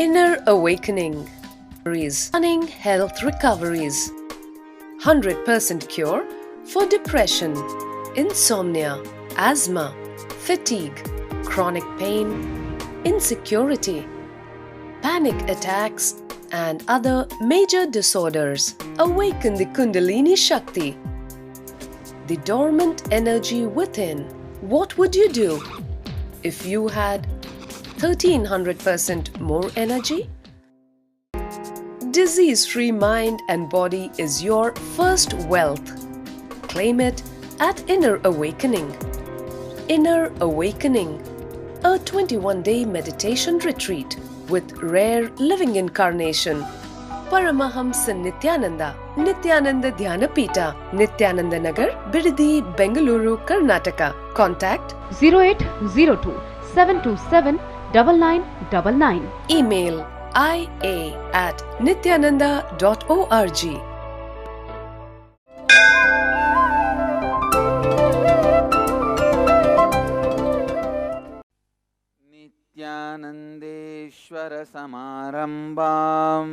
Inner awakening. Stunning health recoveries. 100% cure for depression, insomnia, asthma, fatigue, chronic pain, insecurity, panic attacks, and other major disorders. Awaken the Kundalini Shakti, the dormant energy within. What would you do if you had 1300% more energy? Disease-free mind and body is your first wealth. Claim it at Inner Awakening. Inner Awakening, a 21-day meditation retreat with rare living incarnation, Paramahamsa Nityananda, Nityananda Dhyanapita, Nityananda Nagar, Bidadi, Bengaluru, Karnataka. Contact 0802 727 9999. Email ia@nityananda.org. नित्यानन्देश्वर समारम्भां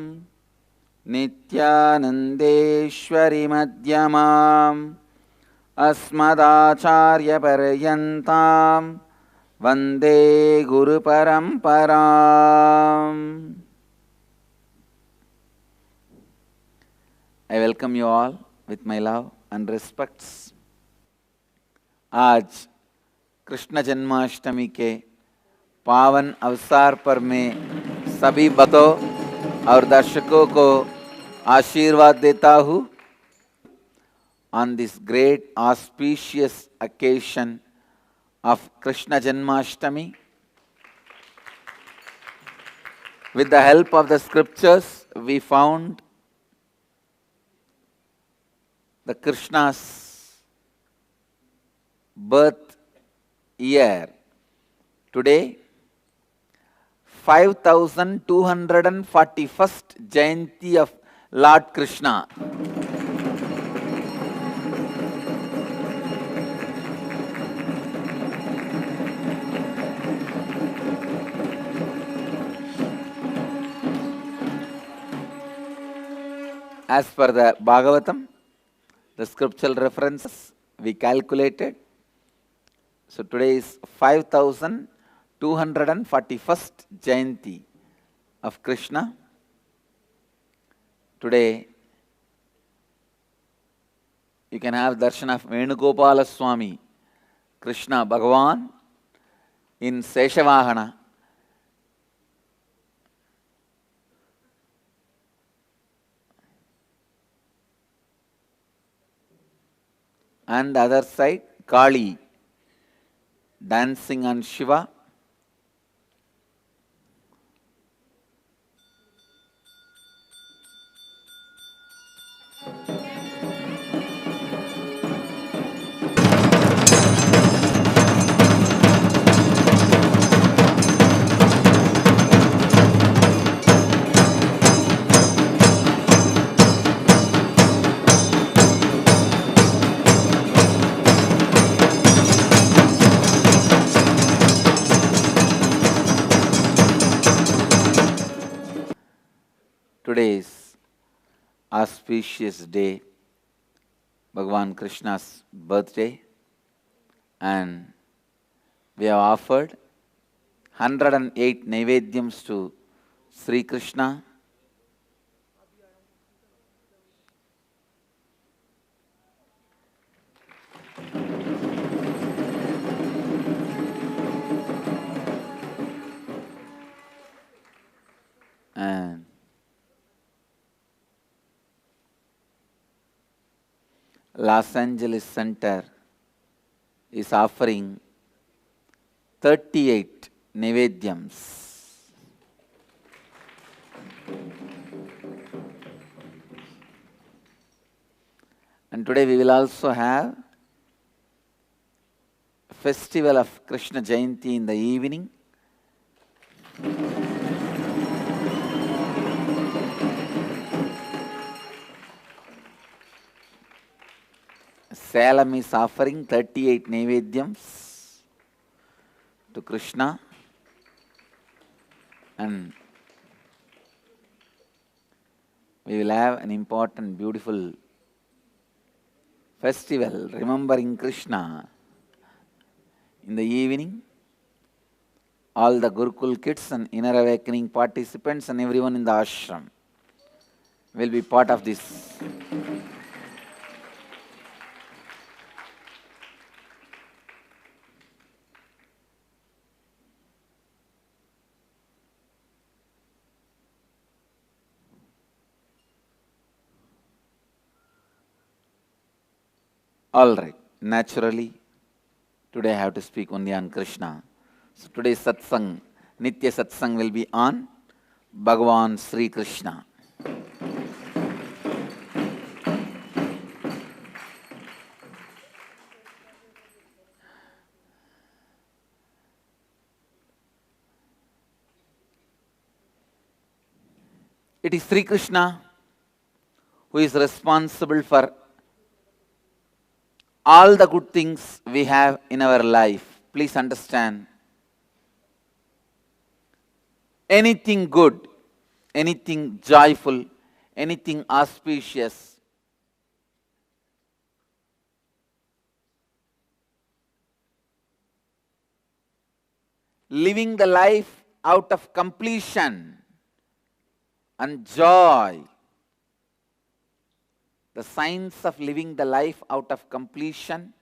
नित्यानन्देश्वरि मध्यमाम् अस्मदाचार्यपर्यन्तां वन्दे गुरुपरम्पराम्. I welcome you all with my love and respects. आज कृष्ण जन्माष्टमी के पावन अवसर पर मैं सभी भक्तों और दर्शकों को आशीर्वाद देता हूँ. On this great auspicious occasion of Krishna Janmashtami, with the help of the scriptures, we found the Krishna's birth year. Today, 5241st Jayanti of Lord Krishna. As per the Bhagavatam, the scriptural references we calculated. So today is 5241st Jayanti of Krishna. Today you can have darshan of Venugopala Swami, Krishna Bhagavan in Seshavahana. And the other side, Kali, dancing on Shiva. Today's auspicious day, Bhagavan Krishna's birthday, and we have offered 108 Naivedyams to Sri Krishna. And Los Angeles Center is offering 38 Naivedyams. And today we will also have festival of Krishna Jayanti in the evening. Salem is offering 38 Naivedyams to Krishna, and we will have an important, beautiful festival remembering Krishna. In the evening, all the Gurukul kids and Inner Awakening participants and everyone in the ashram will be part of this. All right, naturally, today I have to speak only on Krishna. So today's satsang, Nitya satsang will be on Bhagavan Sri Krishna. It is Sri Krishna who is responsible for all the good things we have in our life. Please understand, anything good, anything joyful, anything auspicious, living the life out of completion and joy. The science of living the life out of completion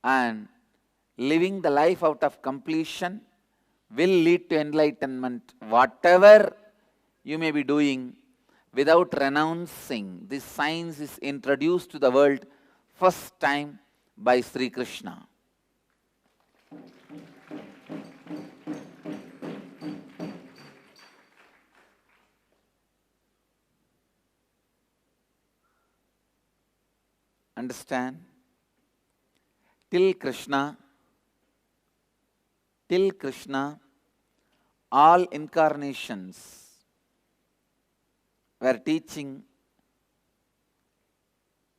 and living the life out of completion will lead to enlightenment. Whatever you may be doing without renouncing, this science is introduced to the world first time by Sri Krishna. Understand? Till Krishna, all incarnations were teaching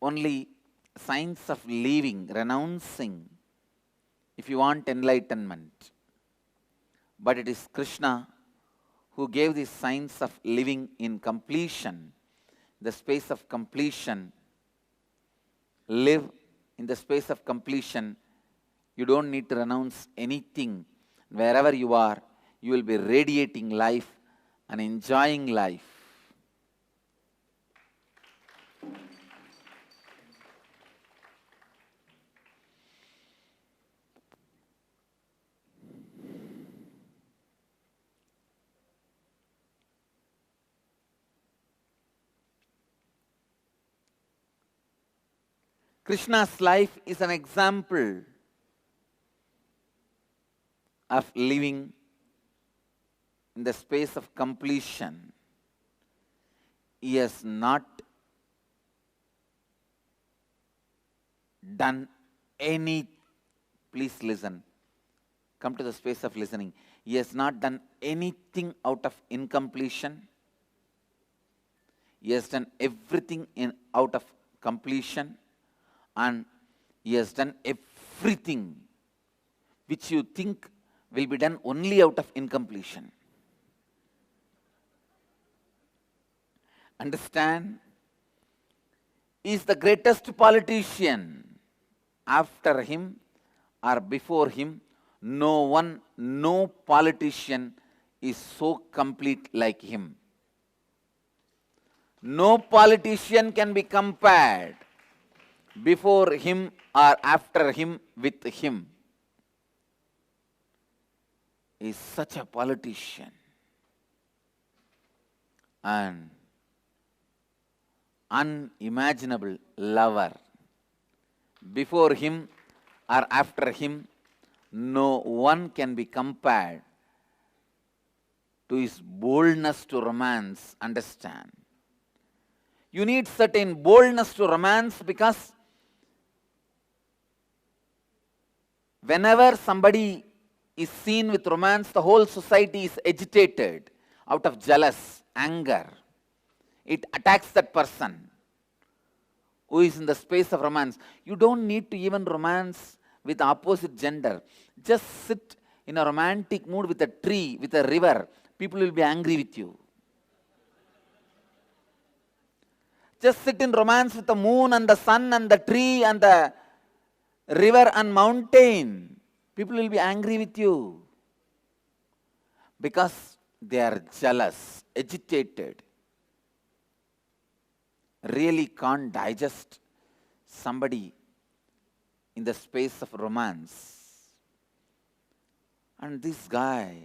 only science of leaving, renouncing, if you want enlightenment. But it is Krishna who gave this science of living in completion, the space of completion. Live in the space of completion. You don't need to renounce anything. Wherever you are, you will be radiating life and enjoying life. Krishna's life is an example of living in the space of completion. He has not done any, please listen, come to the space of listening. He has not done anything out of incompletion. He has done everything out of completion. And he has done everything which you think will be done only out of incompletion. Understand? He is the greatest politician. After him or before him, no politician is so complete like him. No politician can be compared before him or after him with him. He is such a politician and unimaginable lover. Before him or after him, no one can be compared to his boldness to romance. Understand? You need certain boldness to romance because whenever somebody is seen with romance, the whole society is agitated out of jealous, anger. It attacks that person who is in the space of romance. You don't need to even romance with the opposite gender. Just sit in a romantic mood with a tree, with a river. People will be angry with you. just sit in romance with the moon and the sun and the tree and the river and mountain, people will be angry with you because they are jealous, agitated, really can't digest somebody in the space of romance. And this guy,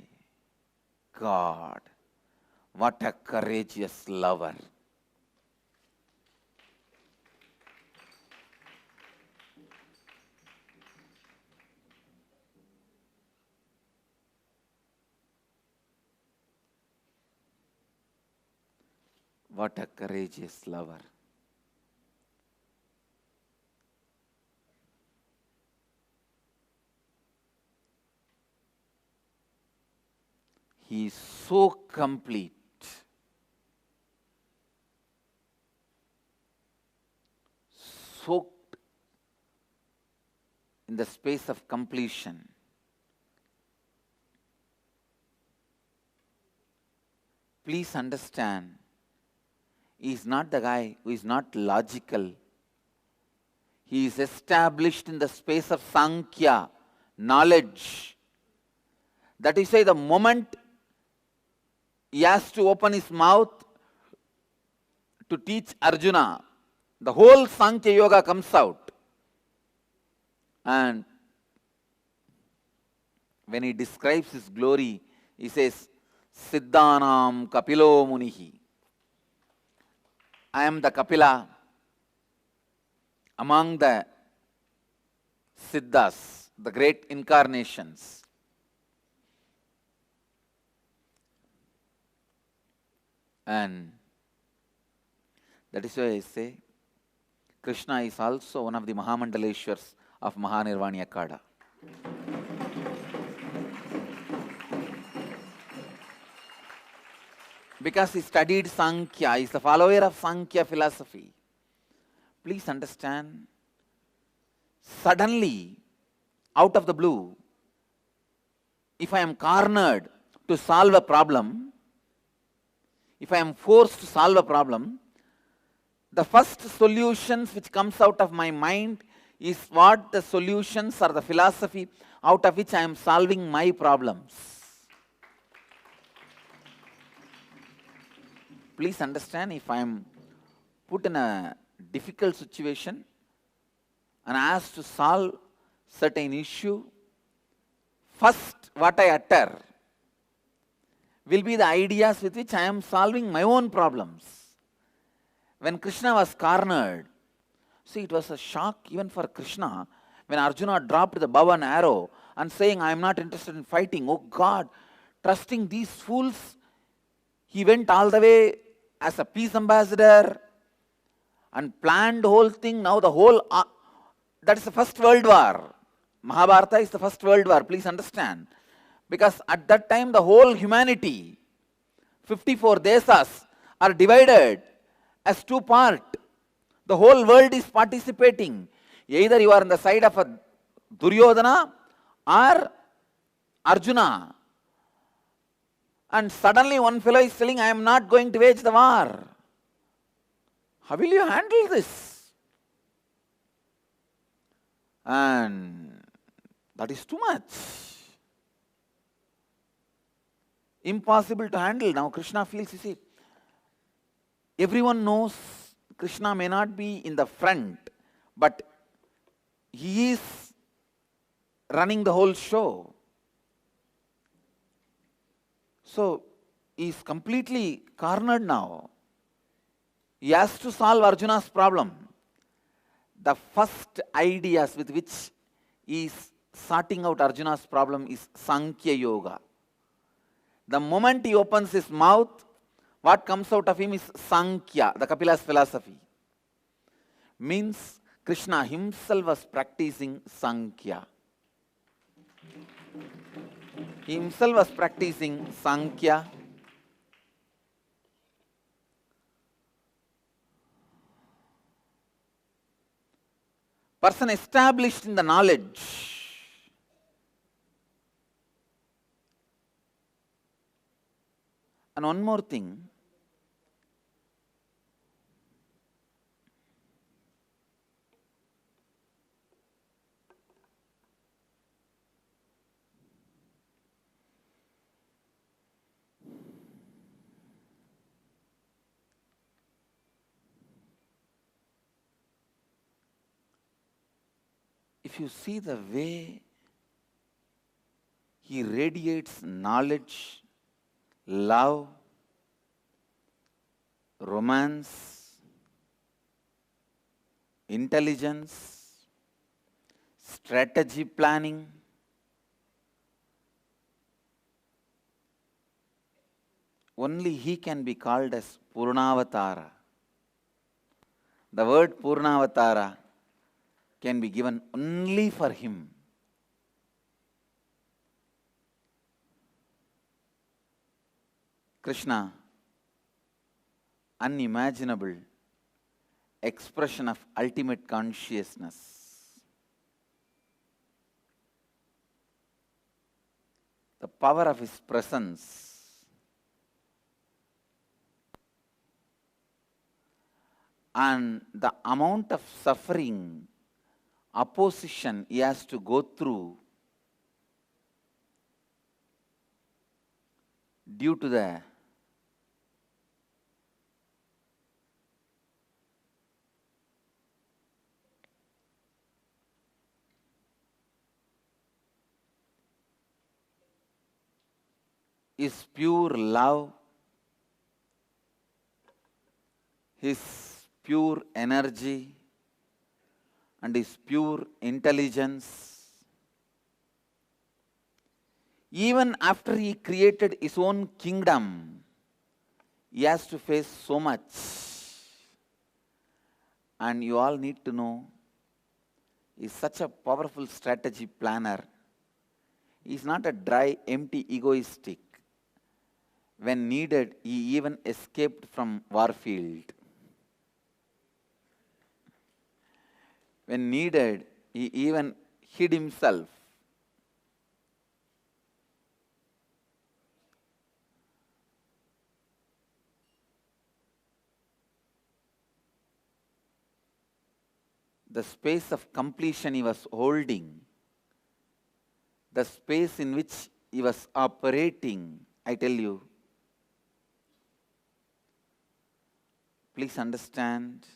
God, what a courageous lover. What a courageous lover. He is so complete. Soaked in the space of completion. Please understand, he is not the guy who is not logical. He is established in the space of Sankhya, knowledge. That is why the moment he has to open his mouth to teach Arjuna, the whole Sankhya Yoga comes out. And when he describes his glory, he says, Siddhanam Kapilo Munihi. I am the Kapila among the Siddhas, the great incarnations. And that is why I say, Krishna is also one of the Mahamandaleshwars of Mahanirvani Akada. Because he studied Sankhya, he is the follower of Sankhya philosophy. Please understand, suddenly, out of the blue, if I am cornered to solve a problem, if I am forced to solve a problem, the first solutions which comes out of my mind is what the solutions or the philosophy out of which I am solving my problems. Please understand, if I am put in a difficult situation and asked to solve certain issue, first what I utter will be the ideas with which I am solving my own problems. When Krishna was cornered, see, it was a shock even for Krishna when Arjuna dropped the bow and arrow and saying, I am not interested in fighting. Oh God, trusting these fools, he went all the way as a peace ambassador and planned the whole thing. Now the whole, that is the first world war. Mahabharata is the first world war, please understand. Because at that time the whole humanity, 54 desas, are divided as two parts. The whole world is participating. Either you are on the side of a Duryodhana or Arjuna. And suddenly one fellow is telling, I am not going to wage the war. How will you handle this? And that is too much. Impossible to handle. Now Krishna feels, you see, everyone knows Krishna may not be in the front, but he is running the whole show. So, he is completely cornered now. He has to solve Arjuna's problem. The first ideas with which he is sorting out Arjuna's problem is Sankhya Yoga. The moment he opens his mouth, what comes out of him is Sankhya, the Kapila's philosophy. Means Krishna himself was practicing Sankhya. He himself was practicing Sankhya. Person established in the knowledge. And one more thing. if you see the way he radiates knowledge, love, romance, intelligence, strategy planning, only he can be called as Purnavatara. The word Purnavatara can be given only for him. Krishna, unimaginable expression of ultimate consciousness. The power of his presence and the amount of suffering, opposition he has to go through due to the his pure love, his pure energy, and his pure intelligence. Even after he created his own kingdom, he has to face so much. And you all need to know, he is such a powerful strategy planner. He is not a dry, empty, egoistic. When needed, he even escaped from warfield. When needed, he even hid himself. The space of completion he was holding, the space in which he was operating, I tell you, please understand,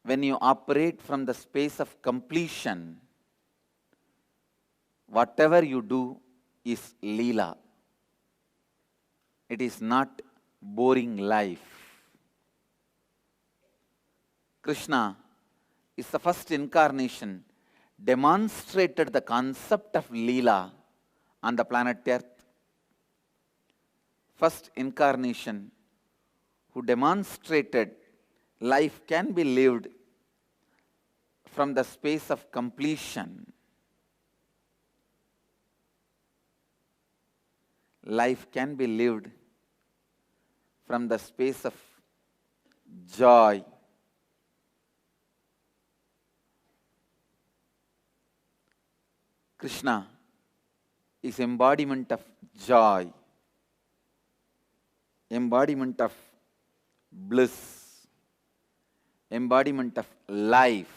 when you operate from the space of completion, whatever you do is Leela. It is not boring life. Krishna is the first incarnation demonstrated the concept of Leela on the planet Earth. First incarnation who demonstrated life can be lived from the space of completion. Life can be lived from the space of joy. Krishna is embodiment of joy, embodiment of bliss, embodiment of life.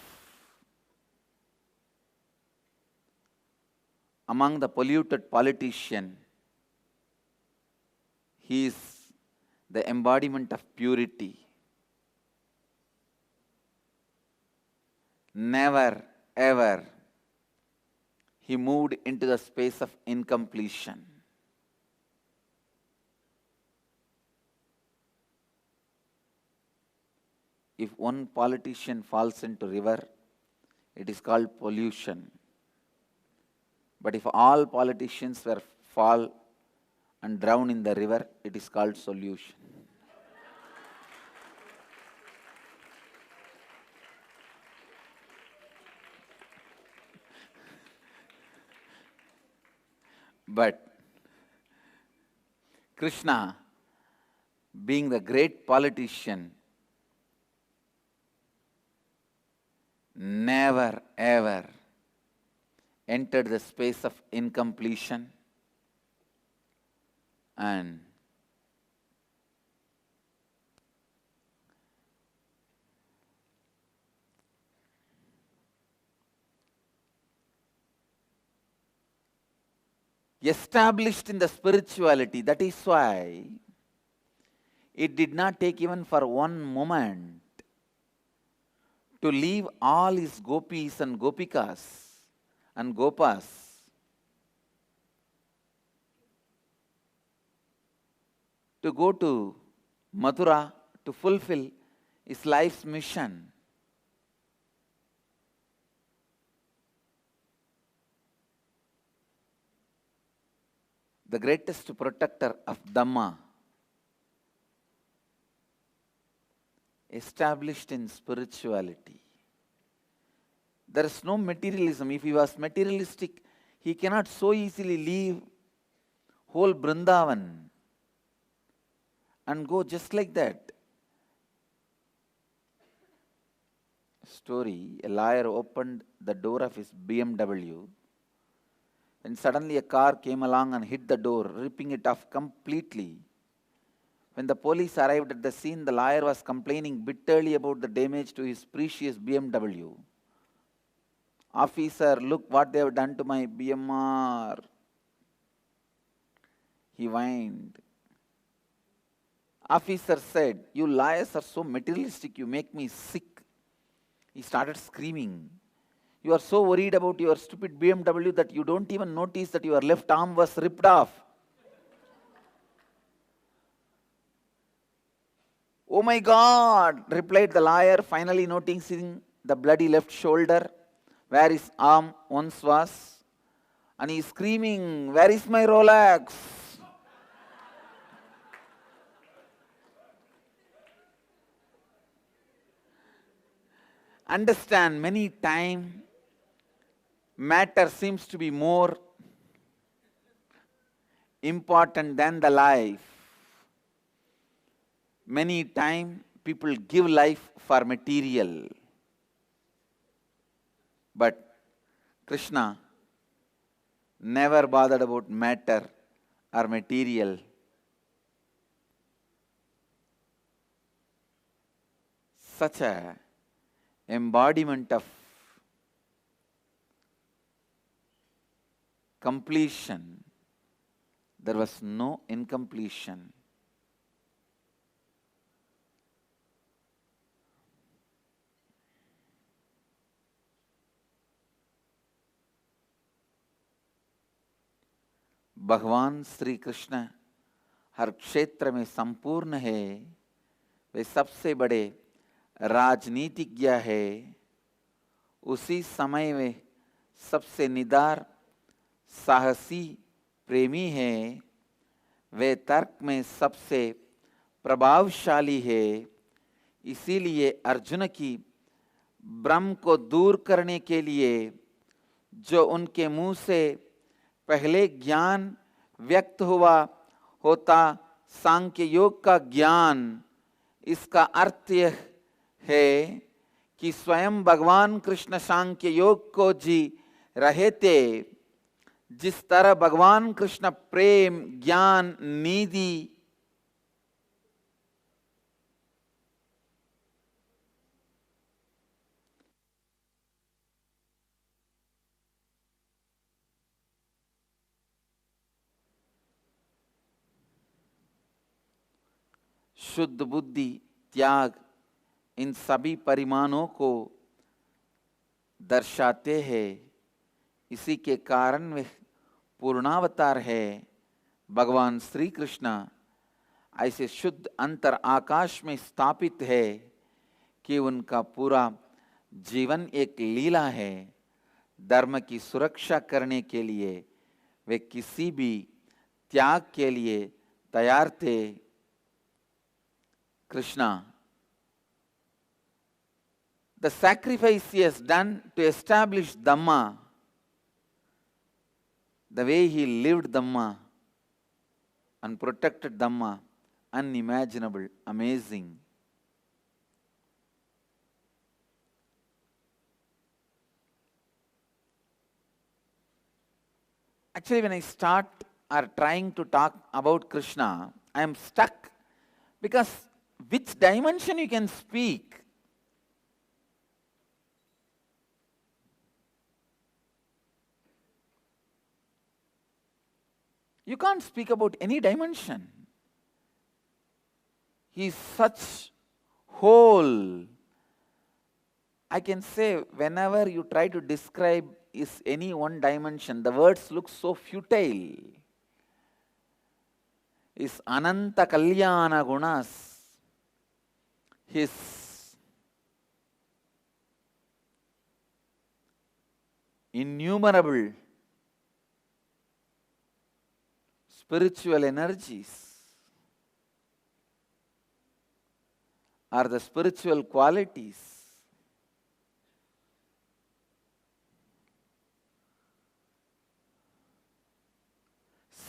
Among the polluted politician, he is the embodiment of purity. Never, ever he moved into the space of incompletion. If one politician falls into river, it is called pollution. But if all politicians were fall and drown in the river, it is called solution. But Krishna, being the great politician, never ever entered the space of incompletion and established in the spirituality. That is why it did not take even for one moment to leave all his gopis and gopikas and gopas to go to Mathura to fulfill his life's mission. The greatest protector of Dhamma, established in spirituality. There is no materialism. If he was materialistic, he cannot so easily leave whole Brindavan and go just like that. Story, a lawyer opened the door of his BMW and suddenly a car came along and hit the door, ripping it off completely. When the police arrived at the scene, the lawyer was complaining bitterly about the damage to his precious BMW. Officer, look what they have done to my BMR. He whined. Officer said, you lawyers are so materialistic, you make me sick. He started screaming. You are so worried about your stupid BMW that you don't even notice that your left arm was ripped off. Oh my God, replied the lawyer, finally noticing the bloody left shoulder where his arm once was. And he is screaming, where is my Rolex? Understand, many times matter seems to be more important than the life. Many times people give life for material. But Krishna never bothered about matter or material. Such a embodiment of completion. There was no incompletion. भगवान श्री कृष्ण हर क्षेत्र में संपूर्ण है, वे सबसे बड़े राजनीतिज्ञ है, उसी समय वे सबसे निडर साहसी प्रेमी है, वे तर्क में सबसे प्रभावशाली है। इसीलिए अर्जुन की भ्रम को दूर करने के लिए जो उनके मुंह से पहले ज्ञान व्यक्त हुआ होता सांख्य योग का ज्ञान, इसका अर्थ यह है कि स्वयं भगवान कृष्ण सांख्य योग को जी रहे थे। जिस तरह भगवान कृष्ण प्रेम ज्ञान निधि शुद्ध बुद्धि त्याग इन सभी परिमाणों को दर्शाते हैं, इसी के कारण वे पूर्णावतार है। भगवान श्री कृष्ण ऐसे शुद्ध अंतर आकाश में स्थापित है कि उनका पूरा जीवन एक लीला है। धर्म की सुरक्षा करने के लिए वे किसी भी त्याग के लिए तैयार थे। Krishna, the sacrifice he has done to establish Dhamma, the way he lived Dhamma and protected Dhamma, unimaginable, amazing. Actually, when I start or trying to talk about Krishna, I am stuck because which dimension you can speak? You can't speak about any dimension. He is such whole I can say whenever you try to describe is any one dimension, the words look so futile. His Ananta Kalyana Gunas, his innumerable spiritual energies are the spiritual qualities.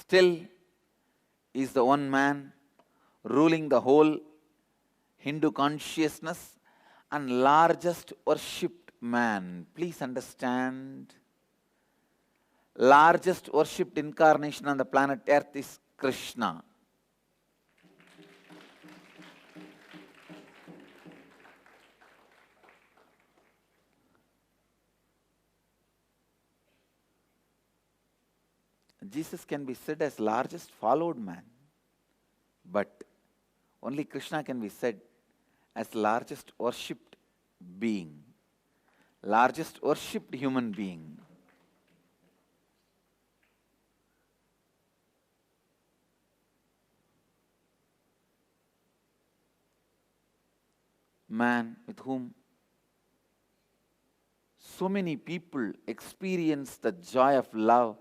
Still is the one man ruling the whole Hindu consciousness and largest worshipped man. Please understand, largest worshipped incarnation on the planet Earth is Krishna. Jesus can be said as largest followed man, but only Krishna can be said as largest worshipped being, largest worshipped human being. Man with whom so many people experience the joy of love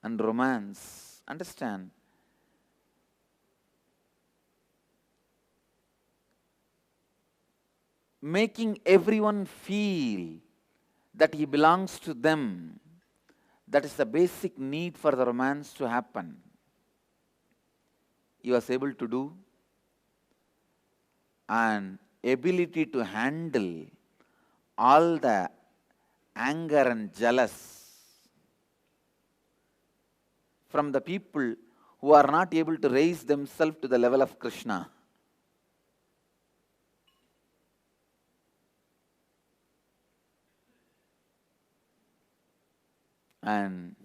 and romance. Understand? Making everyone feel that he belongs to them. That is the basic need for the romance to happen. He was able to do, and ability to handle all the anger and jealous from the people who are not able to raise themselves to the level of Krishna. And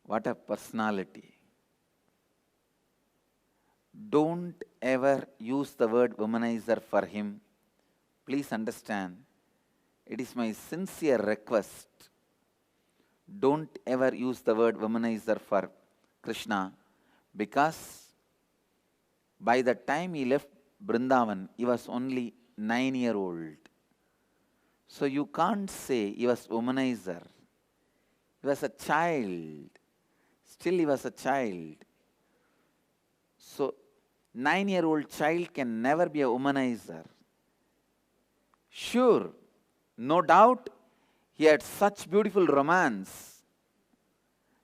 what a personality. Don't ever use the word womanizer for him. Please understand, it is my sincere request. Don't ever use the word womanizer for Krishna, because by the time he left Vrindavan, he was only 9-year-old. So you can't say he was womanizer. He was a child. Still he was a child. So 9-year-old child can never be a womanizer. Sure, no doubt, he had such beautiful romance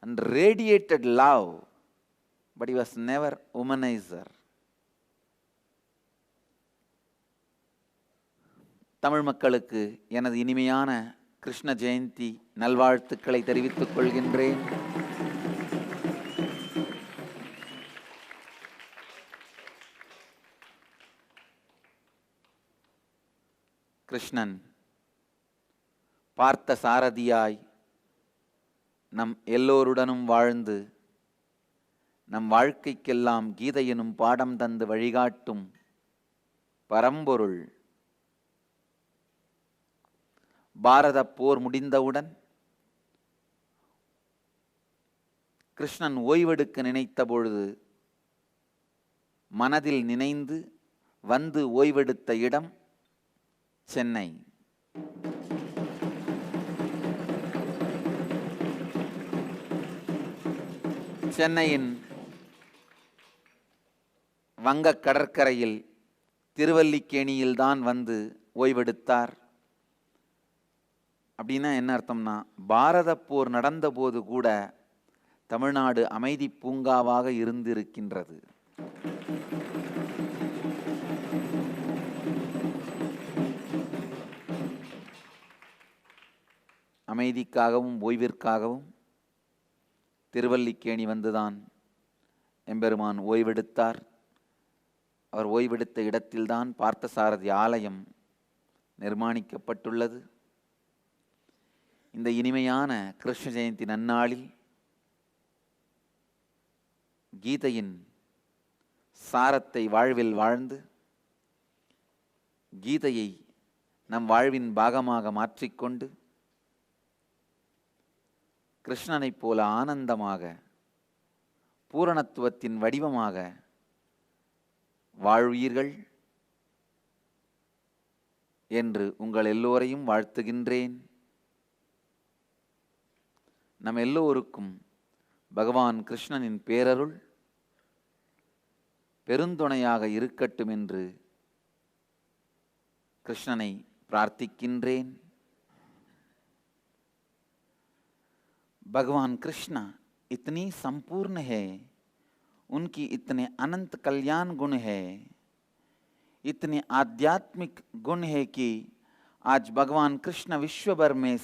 and radiated love, but he was never womanizer. Tamil மக்களுக்கு எனது இனிமையான கிருஷ்ண ஜெயந்தி நல்வாழ்த்துக்களை தெரிவித்துக் கொள்கின்றேன். கிருஷ்ணன் பார்த்த சாரதியாய் நம் எல்லோருடனும் வாழ்ந்து நம் வாழ்க்கைக்கெல்லாம் கீதை எனும் பாடம் தந்து வழிகாட்டும் பரம்பொருள். பாரத போர் முடிந்தவுடன் கிருஷ்ணன் ஓய்வெடுக்க நினைத்த பொழுது மனதில் நினைந்து வந்து ஓய்வெடுத்த இடம் சென்னை. சென்னையின் வங்க கடற்கரையில் திருவல்லிக்கேணியில்தான் வந்து ஓய்வெடுத்தார். அப்படின்னா என்ன அர்த்தம்னா, பாரத போர் நடந்த போது கூட தமிழ்நாடு அமைதி பூங்காவாக இருந்திருக்கின்றது. அமைதிக்காகவும் ஓய்விற்காகவும் திருவல்லிக்கேணி வந்துதான் எம்பெருமான் ஓய்வெடுத்தார். அவர் ஓய்வெடுத்த இடத்தில்தான் பார்த்தசாரதி ஆலயம் நிர்மாணிக்கப்பட்டுள்ளது. இந்த இனிமையான கிருஷ்ண ஜெயந்தி நன்னாளில் கீதையின் சாரத்தை வாழ்வில் வாழ்ந்து கீதையை நம் வாழ்வின் பாகமாக மாற்றிக்கொண்டு கிருஷ்ணனைப் போல ஆனந்தமாக பூரணத்துவத்தின் வடிவமாக வாழ்வீர்கள் என்று உங்கள் எல்லோரையும் வாழ்த்துகின்றேன். நம் எல்லோருக்கும் பகவான் கிருஷ்ணனின் பேரருள் பெருந்துணையாக இருக்கட்டும் என்று கிருஷ்ணனை பிரார்த்திக்கின்றேன். भगवान कृष्ण इतनी संपूर्ण है, उनकी इतने अनंत कल्याण गुण है, इतने आध्यात्मिक गुण है कि आज भगवान कृष्ण विश्व भर में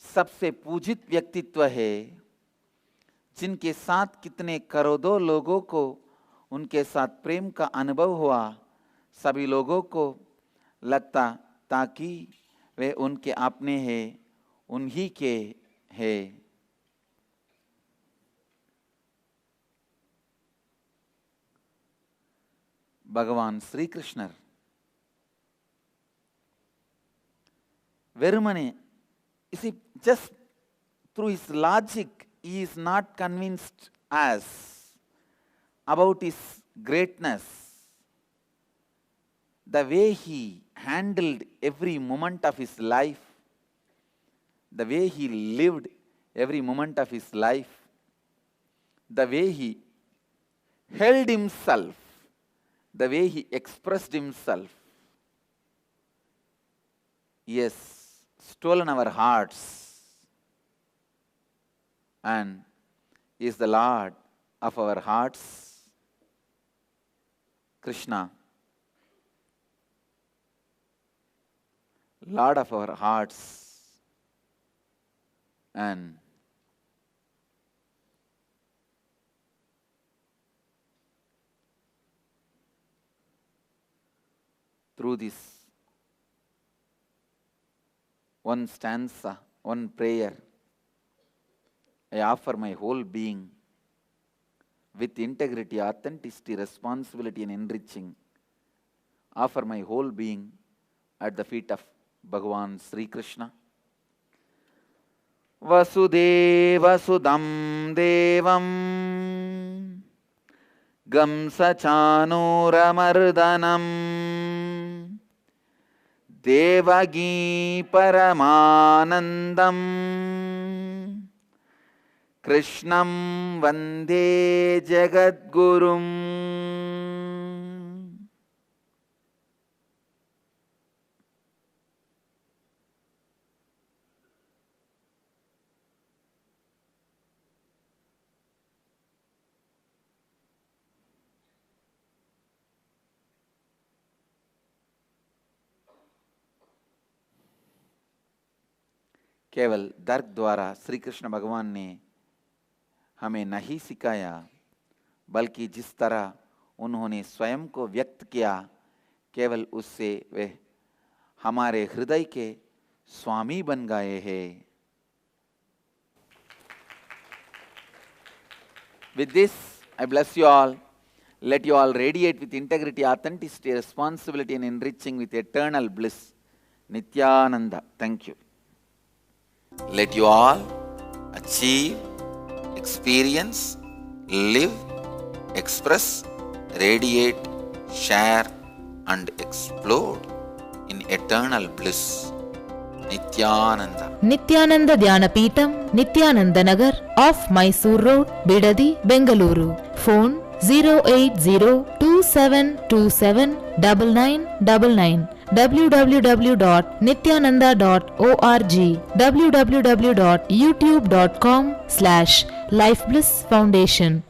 सबसे पूजित व्यक्तित्व है, जिनके साथ कितने करोड़ों लोगों को उनके साथ प्रेम का अनुभव हुआ. सभी लोगों को लगता ताकि वे उनके अपने हैं, उन्हीं के हैं. भगवान श्री कृष्णर வெறுமனே, see, just through his logic, he is not convinced us about his greatness. The way he handled every moment of his life, the way he lived every moment of his life, the way he held himself, the way he expressed himself, yes, stolen our hearts and is the Lord of our hearts. Krishna, Lord of our hearts, and through this one stanza, one prayer, I offer my whole being with integrity, authenticity, responsibility and enriching. Offer my whole being at the feet of Bhagavan Sri Krishna. Vasudeva Sudam Devam Gamsachanuramardhanam Devagi Paramanandam Krishnam Vande Jagadgurum. केवल तर्क द्वारा श्री कृष्ण भगवान ने हमें नहीं सिखाया, बल्कि जिस तरह उन्होंने स्वयं को व्यक्त किया, केवल उससे वे हमारे हृदय के स्वामी बन गए हैं. With this, I bless you all. Let you all radiate with integrity, authenticity, responsibility and enriching with eternal bliss. Nityananda. Thank you. Let you all achieve, experience, live, express, radiate, share and explode in eternal bliss. Nityananda. Nityananda Dhyanapitham, Nityananda Nagar, off Mysore Road, Bidadi, Bengaluru. Phone 08027279999. www.nityananda.org. www.youtube.com/Life Bliss Foundation.